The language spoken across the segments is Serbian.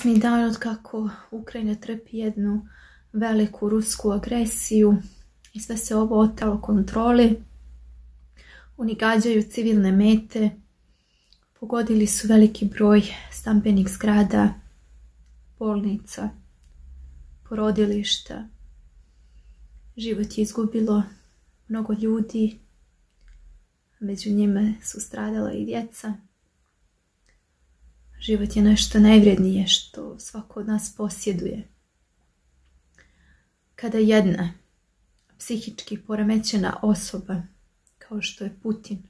8. dan od kako Ukrajina trpi jednu veliku rusku agresiju i sve se ovo otelo kontroli. Oni gađaju civilne mete, pogodili su veliki broj stambenih zgrada, bolnica, porodilišta. Život je izgubilo mnogo ljudi, među njima su stradala i djeca. Život je nešto najvrednije što svako od nas posjeduje. Kada jedna psihički poremećena osoba, kao što je Putin,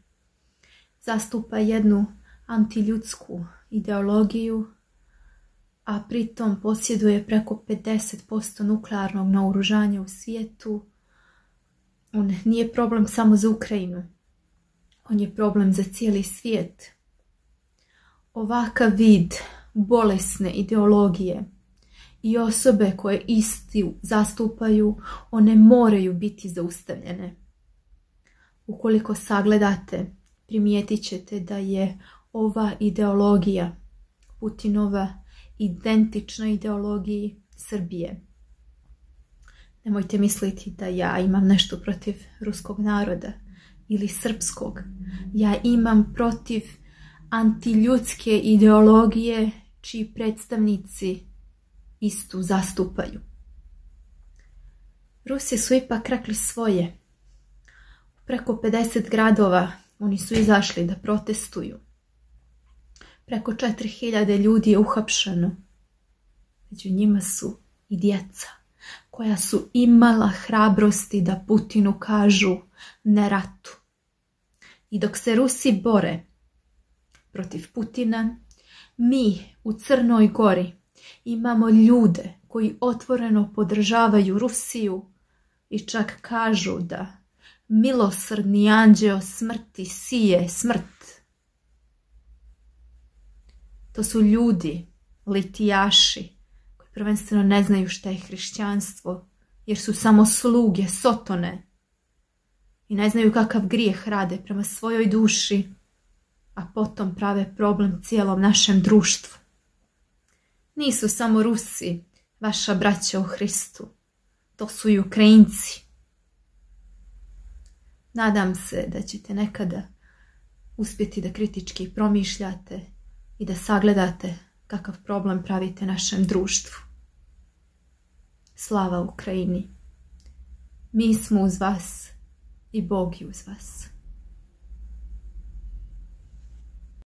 zastupa jednu antiljudsku ideologiju, a pritom posjeduje preko 50% nuklearnog naoružanja u svijetu, on nije problem samo za Ukrajinu, on je problem za cijeli svijet. Ovakav vid bolesne ideologije i osobe koje isti zastupaju, one moraju biti zaustavljene. Ukoliko sagledate, primijetit ćete da je ova ideologija Putinova identična ideologiji Srbije. Nemojte misliti da ja imam nešto protiv ruskog naroda ili srpskog. Ja imam protiv antiljudske ideologije čiji predstavnici istu zastupaju. Rusi su ipak rekli svoje. Preko 50 gradova oni su izašli da protestuju. Preko 4000 ljudi je uhapšeno. Među njima su i djeca koja su imala hrabrosti da Putinu kažu ne ratu. I dok se Rusi bore protiv Putina, mi u Crnoj Gori imamo ljude koji otvoreno podržavaju Rusiju i čak kažu da milosrdni anđeo smrti sije smrt. To su ljudi, litijaši, koji prvenstveno ne znaju šta je hrišćanstvo, jer su samo sluge Sotone i ne znaju kakav grijeh rade prema svojoj duši, a potom prave problem cijelom našem društvu. Nisu samo Rusi vaša braća u Hristu, to su i Ukrajinci. Nadam se da ćete nekada uspjeti da kritički promišljate i da sagledate kakav problem pravite našem društvu. Slava Ukrajini! Mi smo uz vas i Bog je uz vas.